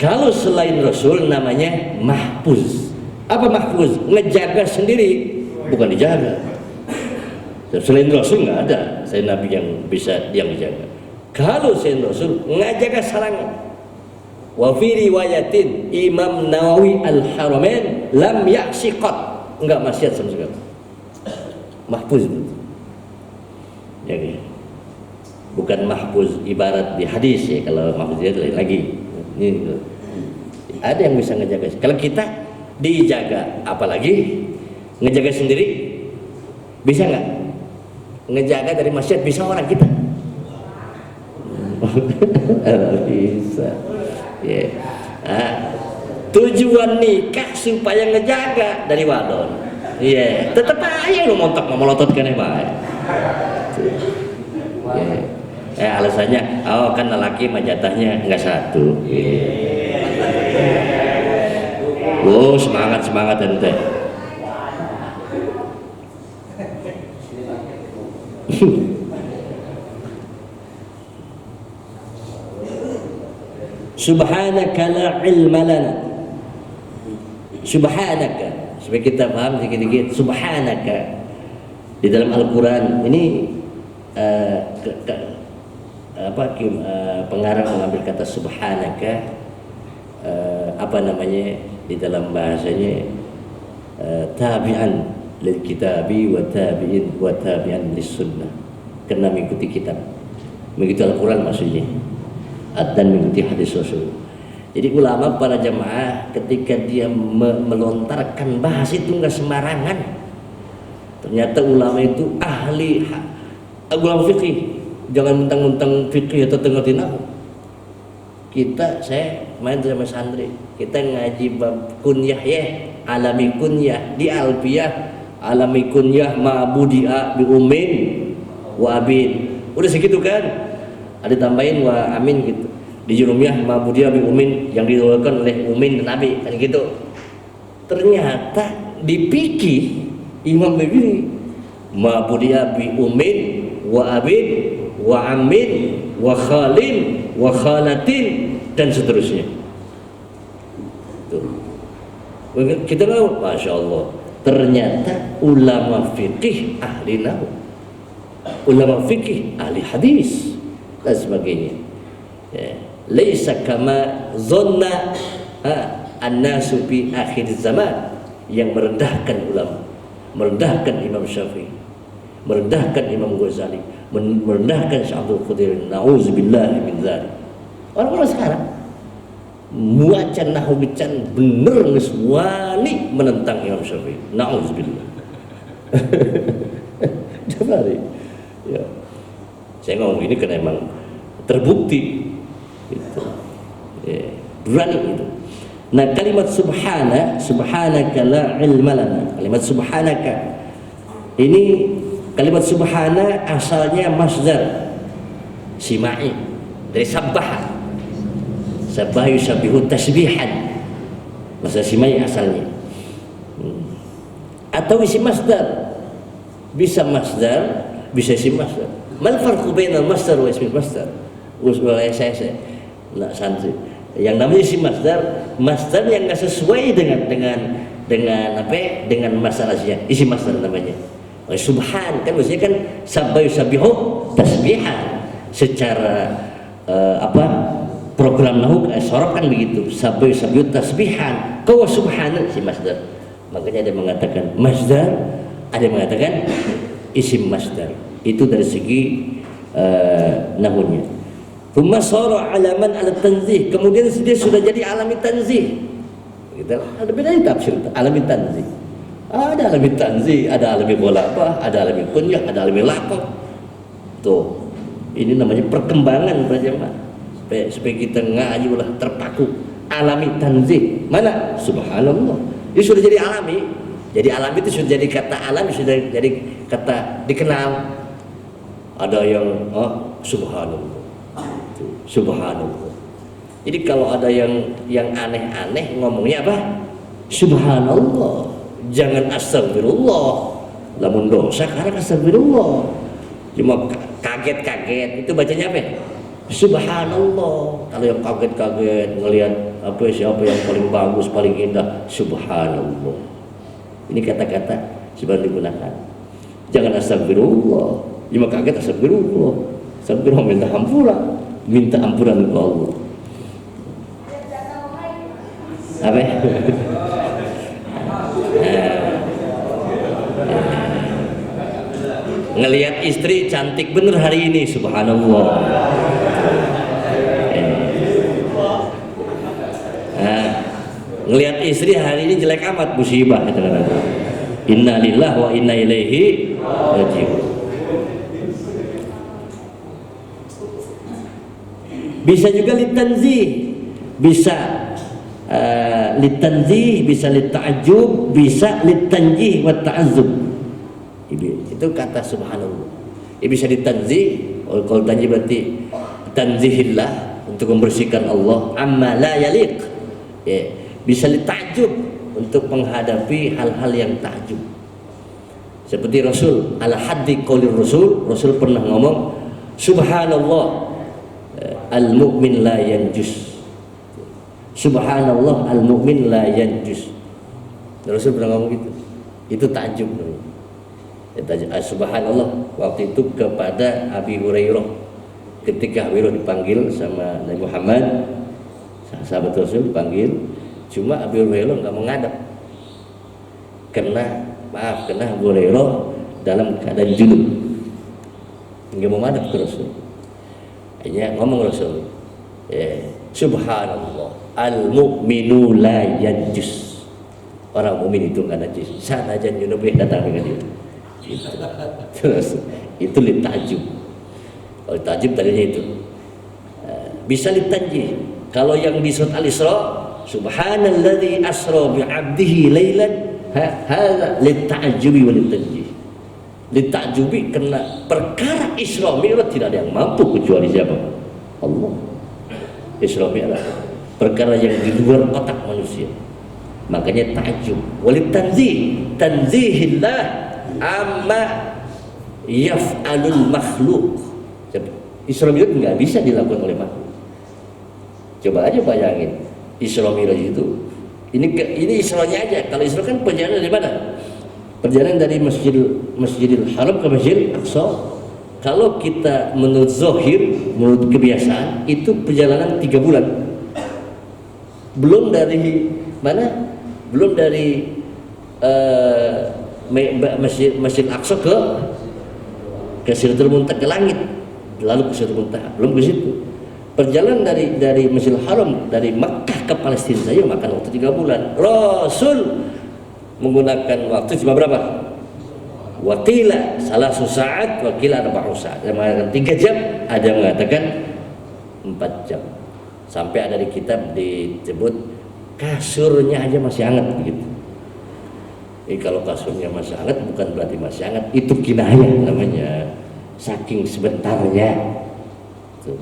Kalau selain Rasul namanya mahfuz. Apa mahfuz? Ngejaga sendiri, bukan dijaga. Selain Rasul nggak ada selain Nabi yang bisa dia menjaga. Kalau selain Rasul ngajaga sarangan. Wa fi riwayatin Imam Nawawi Al-Haramain lam ya'siqat, enggak maksiat sama sekali. Mahfuz. Jadi bukan mahfuz ibarat di hadis ya, kalau mahfuz dia lagi. Ini ada yang bisa ngejaga. Kalau kita dijaga, apalagi ngejaga sendiri, bisa nggak? Ngejaga dari maksiat bisa orang kita? Bisa. Ya. Nah, tujuan nikah supaya ngejaga dari wadon. Iya, tetap aja lu montok melotot kan ya, Pak. Alasannya, oh kan lelaki mah jatahnya enggak satu. Oh, semangat ente. Subhanaka la ilma lana. Subhanaka, supaya kita paham sedikit-sedikit. Subhanaka di dalam Al-Quran ini pengarang mengambil kata subhanaka, di dalam bahasanya tabi'an lil kitabi wa tabi'an lis sunnah, karena mengikuti kitab, mengikuti Al-Quran maksudnya, dan mengikuti hadis Rasul. Jadi ulama para jamaah ketika dia melontarkan bahas itu nggak sembarangan. Ternyata ulama itu ahli ulama fikih. Jangan mentang-mentang fikih atau ngerti nahwu. Saya main sama santri, kita ngaji bab kunyah ya, alami kunyah di alfiyah, alami kunyah ma'budi'a bi umin wa abin. Udah segitu kan? Ada tambahin wa amin gitu. Di jurumiyah ma'budi'a bi umin, yang diriwayatkan oleh umin dan nabi kan gitu. Ternyata dipikir Imam begini, ma'budi'a bi umin wa abin wa amin wa khalin wa khalatin dan seterusnya. Tuh. Kita tahu, masya Allah, ternyata ulama fikih ahli nahwu, ulama fikih ahli hadis dan sebagainya. Ya. Laisa kama zonna an-nasu fi akhir zaman, yang merendahkan ulama, merendahkan Imam Syafi'i, merendahkan Imam Ghazali, merendahkan Syekh Abdul Qadir. Nauzubillah min dzalik. Orang-orang sekarang muacan nahwu bican bener geus wani menentang Imam Syafi'i. Nauzubillah. Coba deh. Ya. Saya ngomong ini karena emang terbukti gitu. Ya, berani itu. Nah, kalimat subhanaka la ilma lana. Kalimat subhanaka ini, kalimat subhana asalnya masdar simai dari sabbah. Sabbah yusabbihu tasbihan. Masdar simai asalnya. Atau isim masdar. Bisa masdar, bisa isim masdar. Mal farqu bainal masdar wa ismil masdar? Saya santri. Yang namanya isim masdar yang enggak sesuai dengan masalahnya. Isim masdar namanya. Subhan kan maksudnya kan sabbah yusabbihu tasbihan. Secara program nahwu sorab kan begitu. Sabbah yusabbihu tasbihan. Kau subhana si masdar. Makanya ada yang mengatakan masdar, ada yang mengatakan isim masdar. Itu dari segi nahwunya. Thumma sara alaman ala tanzih. Kemudian dia sudah jadi alami tanzih. Gitu. Ada bedanya tafsir alami tanzih. Ada alami tanzih, ada alami bolapah, ada alami kunyah, ada alami lapah. Tuh, ini namanya perkembangan para jemaah. Supaya kita ngaji ulah terpaku. Alami tanzih. Mana? Subhanallah. Ini sudah jadi alami. Jadi alami itu sudah jadi kata alami, sudah jadi kata dikenal. Ada yang subhanallah. Subhanallah. Jadi kalau ada yang aneh-aneh ngomongnya apa? Subhanallah. Jangan astagfirullah. Lamun dosa karena astagfirullah. Cuma kaget-kaget itu bacanya apa? Subhanallah. Kalau yang kaget-kaget ngelihat siapa yang paling bagus, paling indah, subhanallah. Ini kata-kata sebenarnya digunakan. Jangan astagfirullah. Cuma kaget astagfirullah. Astagfirullah minta ampunan kepada Allah. Apa? Ngelihat istri cantik bener hari ini, subhanallah. Ngelihat istri hari ini jelek amat, musibah. Inna lillahi wa inna ilaihi raji'un. Bisa juga litanzih, bisa litanzih, bisa lita'ajub, bisa litanjih wa ta'azzub. Itu kata subhanallah. Bisa ditanzih, kalau tanzih berarti tanzihillah, untuk membersihkan Allah amma la yaliq. Bisa litajub, untuk menghadapi hal-hal yang takjub. Seperti Rasul ala haddi qaulir Rasul pernah ngomong subhanallah al-mu'min la yanjus. Subhanallah al-mu'min la yanjus. Rasul pernah ngomong gitu. Itu takjub. Subhanallah waktu itu kepada Abi Hurairah, ketika Abi Hurairah dipanggil sama Nabi Muhammad, sahabat Rasul dipanggil, cuma Abi Hurairah nggak menghadap karena Abu Hurairah dalam keadaan junub, nggak mau menghadap ke Rasul. Hanya ngomong Rasul, Subhanallah al-mu'minu la yanjus. Orang mukmin itu nggak najis. Saat aja junub datang dengan dia. Terus itu litajub. Kalau litajub tadinya itu bisa litanjih. Kalau yang di surat Al-Isra, subhanalladzi asra bi'abdihi lailan, hadza litajjubi wa litanjih. Litajjubi karena perkara Isra Mi'raj tidak ada yang mampu kecuali siapa? Allah. Isra Mi'raj perkara yang di luar otak manusia. Makanya ta'ajjub. Walit tanzihillah amma yaf'alul makhluk. Isra Mi'raj nggak bisa dilakukan oleh makhluk. Coba aja bayangin Isra Mi'raj itu. Ini Isra-nya aja. Kalau Isra kan perjalanan dari mana? Perjalanan dari Masjidil Haram ke Masjidil Aqsa. Kalau kita menurut zahir, menurut kebiasaan, itu perjalanan 3 bulan. Belum dari mana? Belum dari Masjid Aqsa ke Sidratul Muntaha, ke langit, lalu ke Sidratul Muntaha, belum ke situ. Perjalanan dari Masjidil Haram, dari Makkah ke Palestina saja makan waktu 3 bulan. Rasul menggunakan waktu cuma berapa? Wakila salah saat, wakila 4 saat. Ada mengatakan 3 jam, ada yang mengatakan 4 jam. Sampai ada di kitab disebut kasurnya aja masih hangat begitu. Kalau kasurnya masih hangat bukan berarti masih hangat, itu kinayah namanya, saking sebentarnya tuh,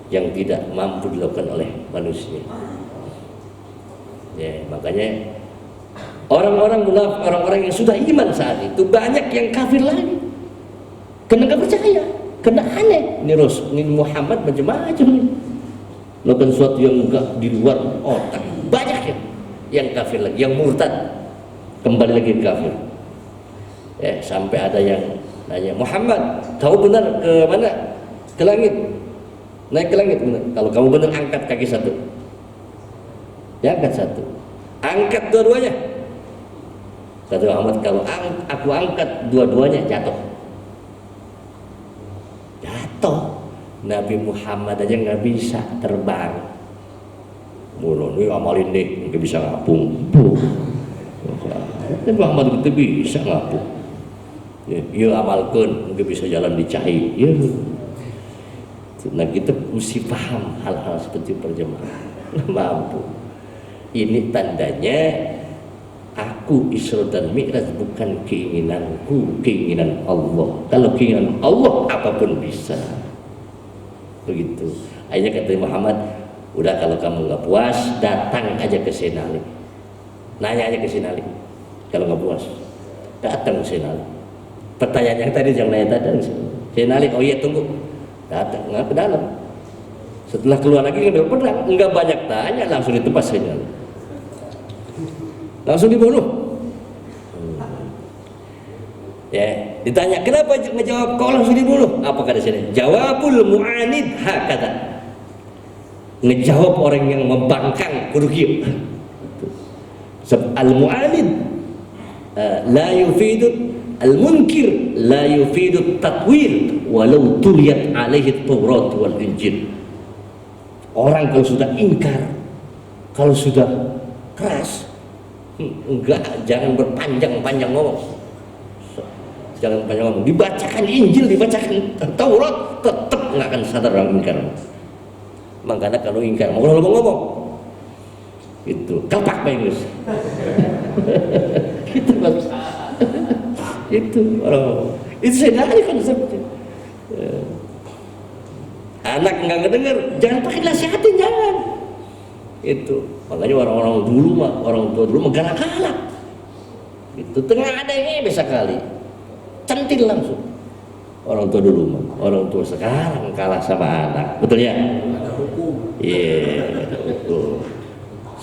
yang tidak mampu dilakukan oleh manusia. Ya, makanya orang-orang munafik, orang-orang yang sudah iman saat itu banyak yang kafir lagi, karena nggak percaya, karena aneh. Ini Muhammad macam-macam nih, melakukan sesuatu yang enggak di luar otak. Banyak yang kafir lagi, yang murtad, kembali lagi kafir. Sampai ada yang nanya, Muhammad, kamu benar ke mana? Ke langit. Naik ke langit benar. Kalau kamu benar angkat kaki satu. Ya, angkat satu. Angkat dua-duanya. Kata Muhammad, kalau aku angkat dua-duanya jatuh. Jatuh. Nabi Muhammad aja nggak bisa terbang. Mulai amalin nih, nggak bisa ngapung. Nabi Muhammad itu bisa ngapung. Ya amalkan, nggak bisa jalan dicai. Ya. Nah kita mesti paham hal-hal seperti perjemaah. Mampu. Ini tandanya aku Isra dan Mi'raj bukan keinginanku, keinginan Allah. Kalau keinginan Allah apapun bisa. Begitu. Akhirnya kata Muhammad, udah kalau kamu nggak puas datang aja ke Senali. Nanya aja ke Senali. Kalau nggak puas datang ke Senali. Pertanyaan yang tadi jangan nanya tadi. Senali, oh iya tunggu. Datang nggak ke dalam. Setelah keluar lagi ngambil pedang, enggak banyak tanya, langsung ditebas saja, langsung dibunuh. Ya, ditanya kenapa ngejawab kau langsung dibunuh? Apa kata sini? Jawabul mu'anid hakata. Ngejawab orang yang membangkang kudu kieu. Al mu'anid la yufidu al munkir la yufidu tatwil walau tuliyat alaihi Taurat wal Injil. Orang kalau sudah ingkar, kalau sudah keras, enggak, jangan berpanjang-panjang ngomong. Jangan banyak ngomong, dibacakan Injil, dibacakan Taurat, tetap nggak akan sadar orang ingkar. Makanya kalau ingkar mau ngomong itu kelpak Pak Inggris. Gitu bagus. Itu orang itu saya dari konsepnya. Anak nggak ngedenger, jangan pakai nasihatin, jangan. Itu makanya orang-orang dulu mah, orang tua dulu mah galak-galak. Itu tengah ada yang bisa kali. Centil langsung. Orang tua dulu mah, orang tua sekarang kalah sama anak, betul ya? Ada hukum. Iya, betul.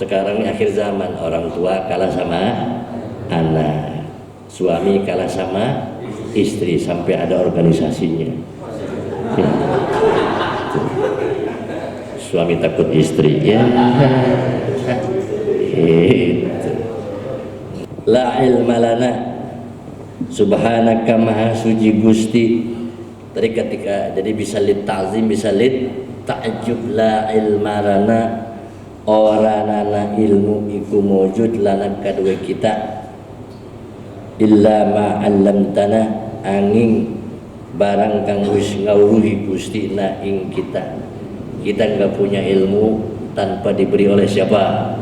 Sekarang ini akhir zaman, orang tua kalah sama anak, suami kalah sama istri, sampai ada organisasinya. Ya. Suami takut istri, ya. Itu. La ilma lana. Subhanaka maha suci Gusti. Tadi ketika jadi bisa lit ta'zim, bisa lit ta'jub. La ilma lana, oranana ilmu iku mawjud lana kadua kita illa ma 'allamtana, angin barang kang wis ngawruhi Gusti na ing kita. Kita enggak punya ilmu tanpa diberi oleh siapa?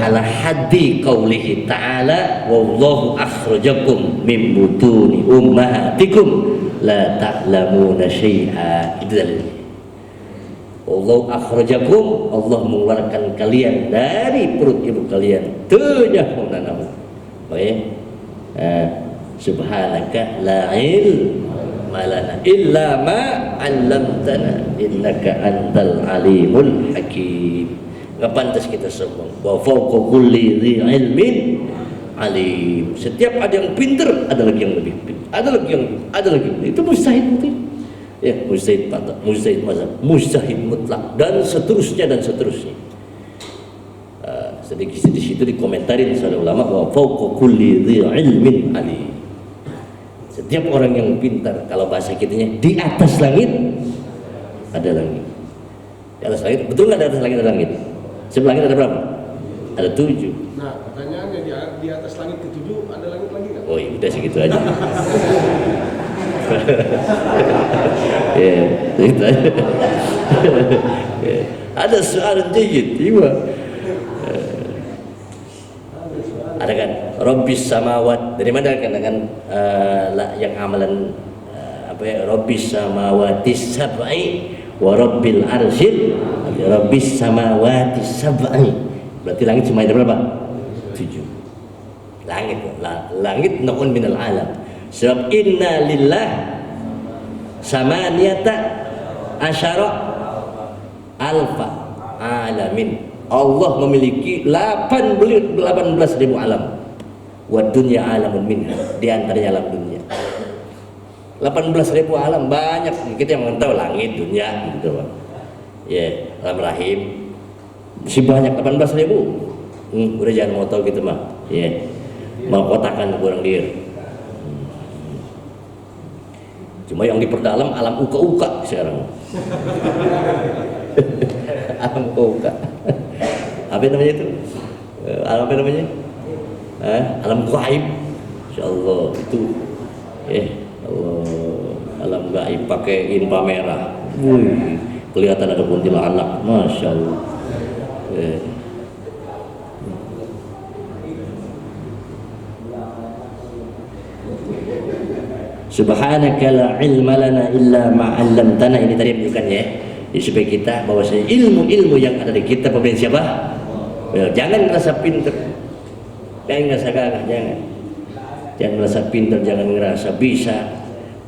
Ala haddi qaulihi ta'ala wallahu akhrajakum min butuni ummahatikum la ta'lamuna syai'a. Itu dalilnya. Wallahu akhrajakum, Allah mengeluarkan kalian dari perut ibu kalian. Tunyahuna namu. Baik. Subhanaka la ilma lana illa ma 'allamtana innaka antal alimul hakim. Nggak pantas kita sombong. Wa fawqa kulli dhi ilmin alim. Setiap ada yang pintar, ada lagi yang lebih pintar, ada lagi. Itu mujtahid mutlak. Ya, mujtahid patah, mujtahid mazhab, mujtahid mutlak dan seterusnya. Sedikit di situ dikomentarin oleh ulama bahwa fawqa kulli dhi ilmin alim. Setiap orang yang pintar, kalau bahasa kitanya di atas langit ada langit. Di atas langit, betul nggak di atas langit ada langit? Sebelah langit ada berapa? Ada 7. Nah, pertanyaannya di atas langit ke-7 ada langit lagi nggak? Oh iya, udah segitu aja. Ya, segitu aja. Ada soal jijit, iya. Ada kan? Rabbis samawat. Dari mana kan yang amalan Rabbis samawati sab'i wa rabbil arsyil. Rabbis samawati sab'i. Berarti langit cuma ada berapa? 7. Langit naun minal alam. Sebab inna lillah samaniyata asyara alfa alamin. Allah memiliki 18.000 alam. Wa dunya alamun minha, di antaranya alam dunia. 18.000 alam, banyak. Kita yang tahu langit, dunia gitu. Ya, alam rahim masih banyak 18.000. Udah jangan mau tahu gitu mah. Ya. Mau kotakan kurang dia. Cuma yang diperdalam alam uka-uka sekarang. Alam uka-uka. Apa namanya itu? Alam apa namanya? Alam gaib. Insyaallah itu. Allah, alam gaib pakai inpa merah. Wih, kelihatan ada kuntilanak. Masya Allah. Subhanaka la ilma lana illa ma 'allamtana. Ini tadi menunjukkan ya, supaya kita bahwasanya ilmu-ilmu yang ada di kita pemberian siapa? Jangan merasa pintar, jangan merasa gagah, jangan merasa pintar, jangan merasa bisa.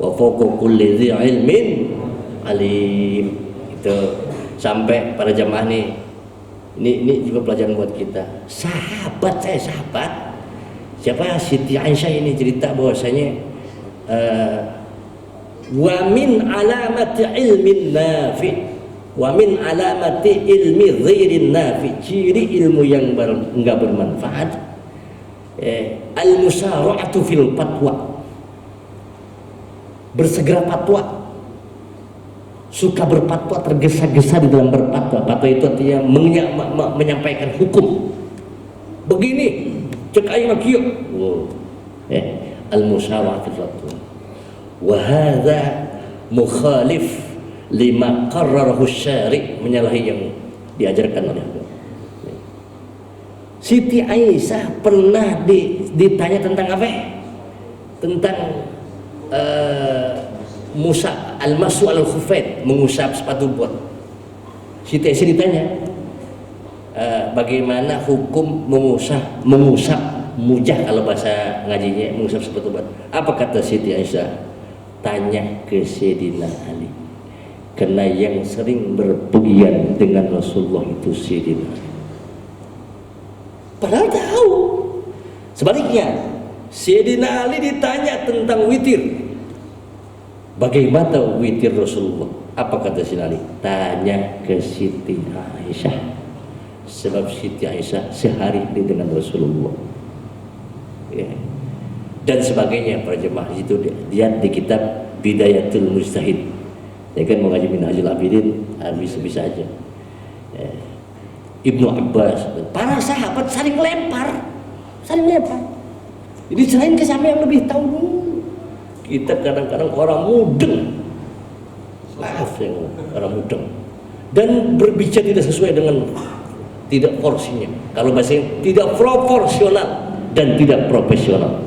Wa fawqa kulli dhi ilmin alim. Itu sampai para jamaah nih, ini juga pelajaran buat kita. Sahabat, siapa Siti Aisyah ini cerita bahwasanya wa min alamati ilmin nafi, wa min alamati ilmi ghairin nafi, ciri ilmu yang enggak bermanfaat, al musara'atu fil fatwa, bersegera fatwa, suka berfatwa, tergesa-gesa di dalam berfatwa. Fatwa itu artinya menyampaikan hukum. Begini, cek ayo kieu. Al-musyawarah fil fatwa. Wa hadza mukhalif lima qarrarahu syari', menyalahi yang diajarkan oleh Allah. Siti Aisyah pernah ditanya tentang apa? Tentang Musa al-masu al-khuffain, mengusap sepatu bot. Siti Aisyah ditanya bagaimana hukum mengusap mujah, kalau bahasa ngajinya mengusap sepatu bot. Apa kata Siti Aisyah? Tanya ke Sayyidina Ali, karena yang sering berpergian dengan Rasulullah itu Sayyidina Ali. Padahal tahu. Sebaliknya Sayyidina Ali ditanya tentang witir, bagaimana witir Rasulullah? Apa kata Sayyidina Ali? Tanya ke Siti Aisyah, sebab Siti Aisyah sehari dengan Rasulullah. Ya. Dan sebagainya para jemaah itu lihat di kitab Bidayatul Mujtahid. Saya kan mengaji Minhajul Abidin, bisa aja. Ya. Ibnu Abbas, para sahabat saling lempar. Jadi selain ke siapa yang lebih tahu dulu. Kita kadang-kadang orang mudeng, maaf ya, orang mudeng, dan berbicara tidak sesuai dengan, tidak porsinya. Kalau bahasanya tidak proporsional dan tidak profesional.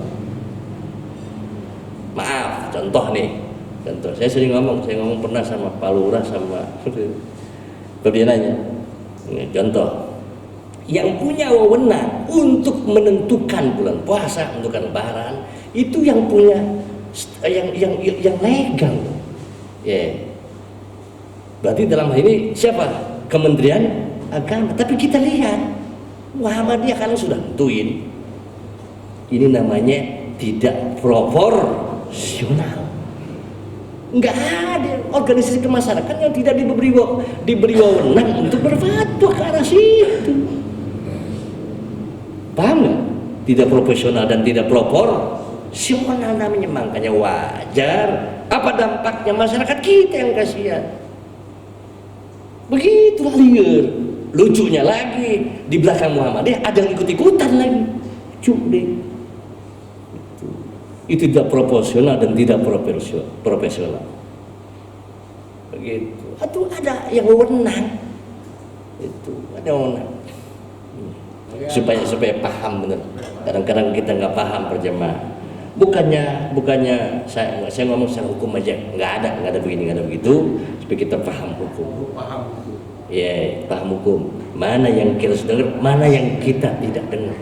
Maaf, contoh saya sering ngomong pernah sama Pak Lurah, sama dia nanya, contoh yang punya wewenang untuk menentukan bulan puasa, menentukan lebaran, itu yang punya yang legal. Ya. Berarti dalam hal ini siapa? Kementerian Agama. Tapi kita lihat Muhammadiyah kan sudah tentuin. Ini namanya tidak proporsional. Enggak ada organisasi kemasyarakatan yang tidak diberi wewenang untuk berfatwa ke arah situ. Paham nggak? Tidak profesional dan tidak proporsional namanya, makanya wajar. Apa dampaknya? Masyarakat kita yang kasihan. Begitulah liar. Lucunya lagi, di belakang Muhammadiyah ada yang ikut-ikutan lagi. Cuk. Itu tidak proporsional dan tidak profesional. Begitu. Atau ada yang wewenang. Itu ada yang wewenang. Supaya paham benar. Kadang-kadang kita nggak paham perjemaah. Bukannya saya ngomong secara hukum aja, nggak ada begini, nggak ada begitu. Supaya kita paham hukum. Ya, paham hukum. Mana yang kita sudah dengar, mana yang kita tidak dengar.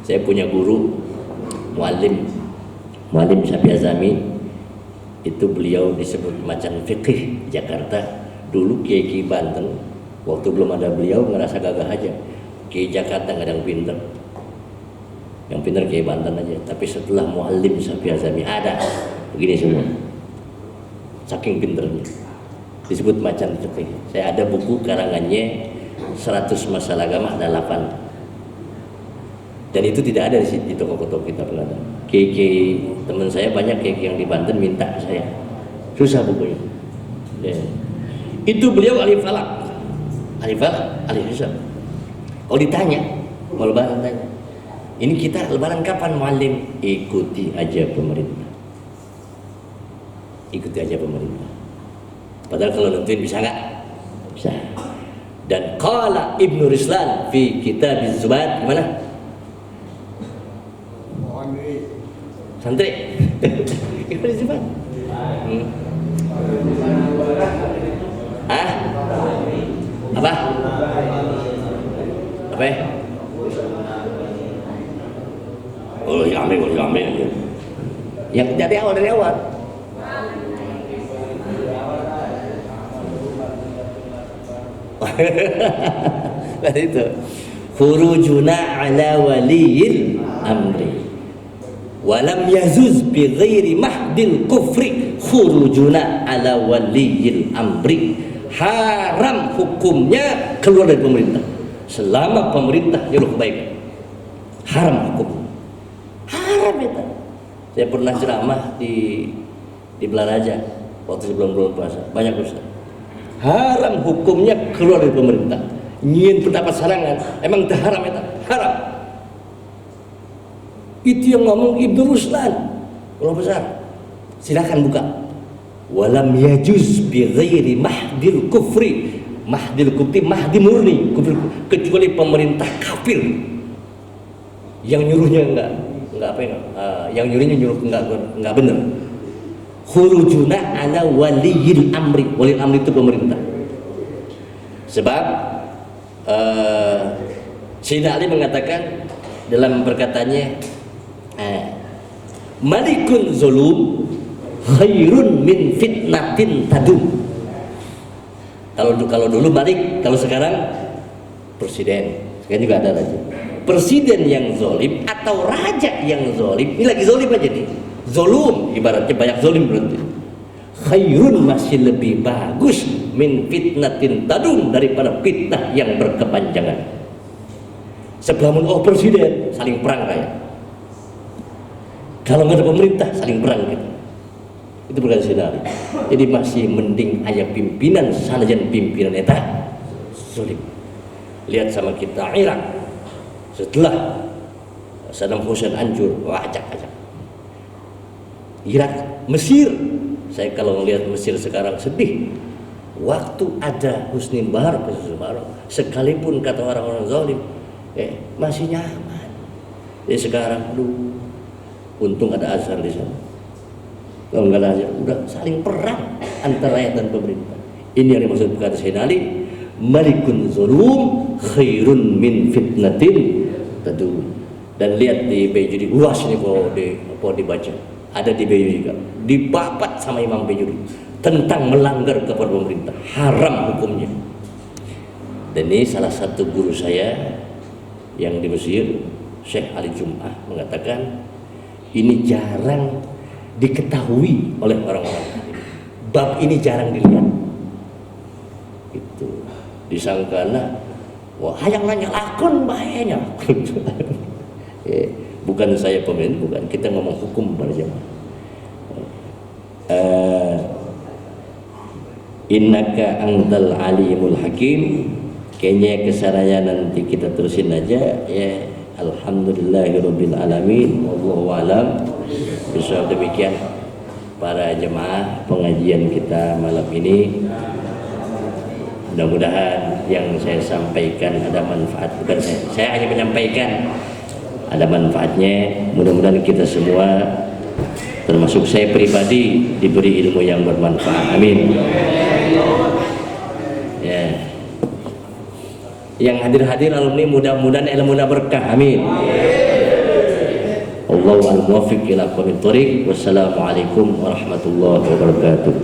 Saya punya guru muallim Syafi'i Azami, itu beliau disebut macan fikih Jakarta. Dulu Kiai Banten, waktu belum ada beliau ngerasa gagah aja. Kiai Jakarta nggak ada yang pinter, yang pinter Kiai Banten aja. Tapi setelah muallim Syafi'i Azami ada begini semua, saking pinternya, disebut macan fikih. Saya ada buku karangannya 100 masalah agama, ada 8. Dan itu tidak ada di toko-toko kita pernah ada. Kiai teman saya banyak yang di Banten minta saya, susah bukunya. Ya. Itu beliau ahli falak, ahli hisab. Kalau ditanya mau lebaran, tanya, ini kita lebaran kapan muallim? Ikuti aja pemerintah. Padahal kalau nentuin bisa nggak? Bisa. Dan qala Ibnu Rislan fi kitab Az-Zubat, gimana? Santri. Itu disebut. Apa? Apa? Oh, ya ambil. Yang dari awal. Nah itu khurujuna ala waliyil amri walam yazuz bi ghairi mahdil kufri khurujuna ala waliyil amri. Haram hukumnya keluar dari pemerintah selama pemerintah nyuruh kebaikan. Haram hukum. Haram itu. Saya pernah ceramah di Belaraja waktu sebelum bulan puasa. Banyak ustaz. Haram hukumnya keluar dari pemerintah. Nyiin pendapat sarangan, emang itu haram itu? Haram. Itu yang ngomong Ibnu Ruslan, ulama besar. Silakan buka. Walam yajuz bi ghairi mahdil kufri. Mahdil kufri, mahdi murni, kufri, kecuali pemerintah kafir. Yang nyuruhnya enggak apa ya? Yang nyuruh enggak benar. Khurujuna ala waliyil amri. Waliyil amri itu pemerintah. Sebab Sayyidina Ali mengatakan dalam perkataannya, malikun zulum khairun min fitnatin tadum. Kalau dulu malik, kalau sekarang presiden. Sekarang juga ada raja. Presiden yang zolim atau raja yang zolim, ini lagi zolim aja nih. Zolum ibaratnya banyak zolim berarti. Khairun masih lebih bagus min fitnatin tadum daripada fitnah yang berkepanjangan. Sebelum presiden saling perang kayak. Kalau nggak ada pemerintah saling perang gitu. Itu berkata Sayyidina Ali. Jadi masih mending ayah pimpinan sanajan pimpinan eta zolim. Lihat sama kita Irak setelah Saddam Hussein hancur, acak-acak. Irak, Mesir. Saya kalau melihat Mesir sekarang sedih. Waktu ada Husni Mubarak, sekalipun kata orang-orang zalim, masih nyaman. Jadi sekarang, untung ada Azhar di sana. Kalau nggak ada Azhar, udah saling perang antara rakyat dan pemerintah. Ini yang dimaksud kata Sayyidina Ali, malikun zulum khairun min fitnatin tadum. Dan lihat di Bejuri, luas ini kalau dibaca. Ada di Bejuri juga, dibabat sama Imam Bejuri tentang melanggar kepada pemerintah, haram hukumnya. Dan ini salah satu guru saya yang di Mesir, Syekh Ali Jum'ah, mengatakan ini jarang diketahui oleh orang-orang. Bab ini jarang dilihat. Itu disangkana, wah hayang nanya lakon bahayanya. Bukan saya pemerintah, bukan, kita ngomong hukum pada jemaah. Innaka antal alimul hakim. Kayaknya kesananya nanti kita terusin aja ya. Alhamdulillahirabbil alamin wallahu alam. Bisa demikian para jemaah pengajian kita malam ini. Mudah-mudahan yang saya sampaikan ada manfaat. Bukan saya hanya menyampaikan, ada manfaatnya. Mudah-mudahan kita semua, termasuk saya pribadi, diberi ilmu yang bermanfaat. Amin. Ya. Yang hadir-hadir alumni mudah-mudahan ilmunya berkah. Amin. Allahu al-muwaffiq ila aqwamit thoriq. Wassalamualaikum warahmatullahi wabarakatuh.